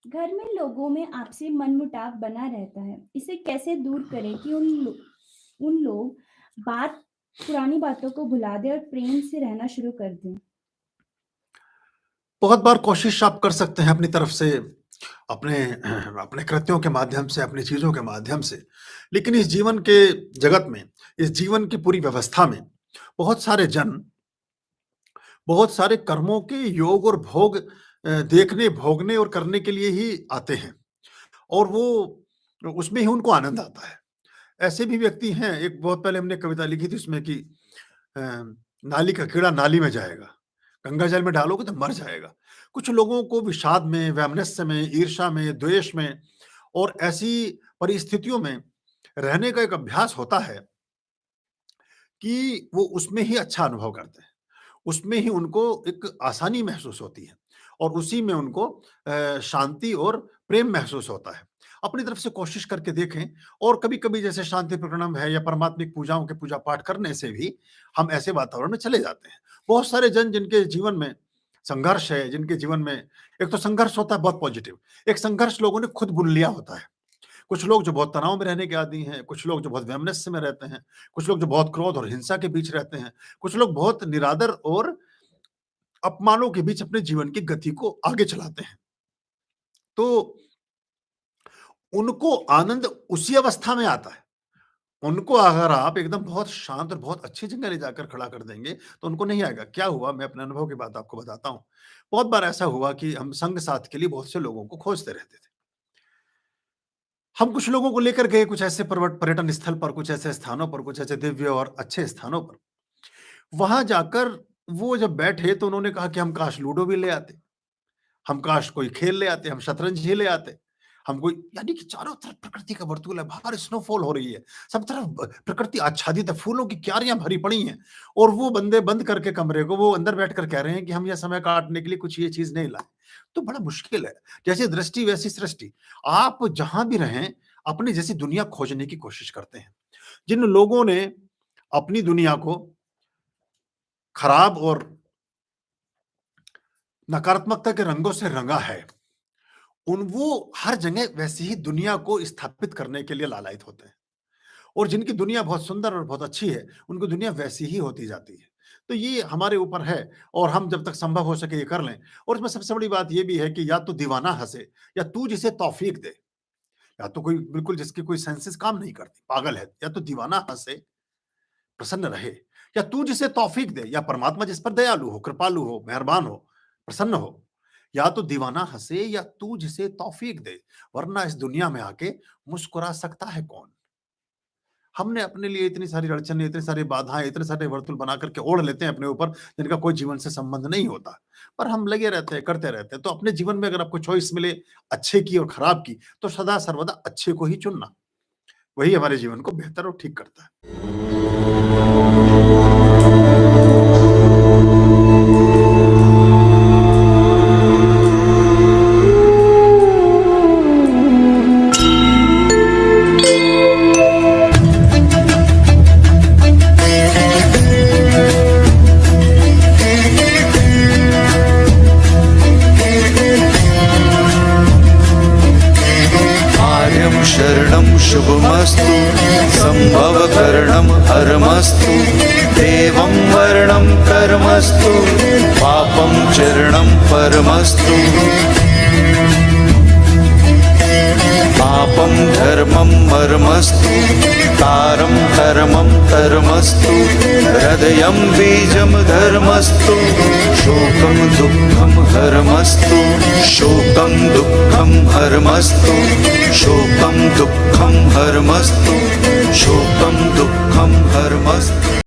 घर में लोगों में आपसी मनमुटाव बना रहता है। इसे कैसे दूर करें कि उन लोग बात पुरानी बातों को भुला दें और प्रेम से रहना शुरू कर दें? बहुत बार कोशिश आप कर सकते हैं अपनी तरफ से, अपने अपने कृत्यों के माध्यम से, अपनी चीज़ों के माध्यम से। लेकिन इस जीवन के जगत में, इस जीवन की पूरी व्यवस्था में बहुत सारे जन, बहुत सारे कर्मों के योग और भोग देखने, भोगने और करने के लिए ही आते हैं और वो उसमें ही उनको आनंद आता है। ऐसे भी व्यक्ति हैं, एक बहुत पहले हमने कविता लिखी थी उसमें कि अ, नाली का कीड़ा नाली में जाएगा, गंगा जल में डालोगे तो मर जाएगा। कुछ लोगों को विषाद में, वैमनस्य में, ईर्ष्या में, द्वेष में और ऐसी परिस्थितियों में रहने का एक अभ्यास होता है कि वो उसमें ही अच्छा अनुभव करते हैं। उसमें ही उनको एक आसानी महसूस होती है और उसी में उनको शांति और प्रेम महसूस होता है। अपनी तरफ से कोशिश करके देखें और कभी-कभी जैसे शांति प्रकरणम है या परमात्मिक पूजाओं के पूजा पाठ करने से भी हम ऐसे वातावरण में चले जाते हैं। बहुत सारे जन जिनके जीवन में संघर्ष है, जिनके जीवन में एक तो संघर्ष होता है बहुत पॉजिटिव, एक संघर्ष लोगों ने खुद बुन लिया होता है। कुछ लोग जो बहुत तनाव में रहने के आदी हैं, कुछ लोग जो बहुत वैमनस्य में रहते हैं, कुछ लोग जो बहुत क्रोध और हिंसा के बीच रहते हैं, कुछ लोग बहुत निरादर और अपमानों के बीच अपने जीवन की गति को आगे चलाते हैं। तो उनको आनंद उसी अवस्था में आता है। उनको अगर आप एकदम बहुत शांत और बहुत अच्छी जगह ले जाकर खड़ा कर देंगे, तो उनको नहीं आएगा। क्या हुआ, मैं अपने अनुभव की बात आपको बताता हूँ। बहुत बार ऐसा हुआ कि हम संग साथ के लिए बहुत से लोगों को खोजते रहते थे। हम कुछ लोगों को लेकर गए कुछ ऐसे पर्यटन स्थल पर, कुछ ऐसे स्थानों पर, कुछ ऐसे दिव्य और अच्छे स्थानों पर। वहां जाकर वो जब बैठे तो उन्होंने कहा कि हम काश लूडो भी ले आते, हम काश कोई खेल ले आते, हम शतरंज ही ले आते, हम कोई, यानी कि चारों तरफ प्रकृति का वर्तुल है, बाहर स्नोफॉल हो रही है, सब तरफ प्रकृति आच्छादित है, फूलों की क्यारियां भरी पड़ी हैं और वो बंदे बंद करके कमरे को वो अंदर बैठकर कह रहे हैं कि हम यह समय काटने के लिए कुछ ये चीज नहीं लाए। तो बड़ा मुश्किल है। जैसी दृष्टि वैसी सृष्टि। आप जहां भी रहें, अपनी जैसी दुनिया खोजने की कोशिश करते हैं। जिन लोगों ने अपनी दुनिया को खराब और नकारात्मकता के रंगों से रंगा है, वो हर जगह वैसी ही दुनिया को स्थापित करने के लिए लालायित होते हैं और जिनकी दुनिया बहुत सुंदर और बहुत अच्छी है, उनकी दुनिया वैसी ही होती जाती है। तो ये हमारे ऊपर है और हम जब तक संभव हो सके ये कर लें। और इसमें सबसे बड़ी बात ये भी है कि या तो दीवाना हंसे या तू जिसे तौफीक दे। या तो कोई बिल्कुल जिसकी कोई सेंसेस काम नहीं करती, पागल है, या तो दीवाना हंसे, प्रसन्न रहे, या तू जिसे तौफीक दे, या परमात्मा जिस पर दयालु हो, कृपालु हो, मेहरबान हो, प्रसन्न हो। या तो दीवाना हंसे या तू जिसे तौफीक दे, वरना इस दुनिया में आके मुस्कुरा सकता है कौन। हमने अपने लिए इतनी सारी अड़चनें, इतनी सारी बाधाएं, इतने सारे वर्तुल बना करके ओढ़ लेते हैं अपने ऊपर, जिनका कोई जीवन से संबंध नहीं होता, पर हम लगे रहते हैं, करते रहते हैं। तो अपने जीवन में अगर आपको चॉइस मिले अच्छे की और खराब की, तो सदा सर्वदा अच्छे को ही चुनना, वही हमारे जीवन को बेहतर और ठीक करता है। आर्यं शरणं शुभमस्तु सम्भवकरणं हरमस्तु देवं वर्णं कर्मस्तु पापं चरणं परमस्तु पापं धर्मं मर्मस्तु तारं कर्मं कर्मस्तु हृदयं बीजं धर्मस्तु शोकं दुःखं हरमस्तु शोकं दुःखं हरमस्तु शोकं दुःखं हरमस्तु शोकं दुःखं हरमस्तु।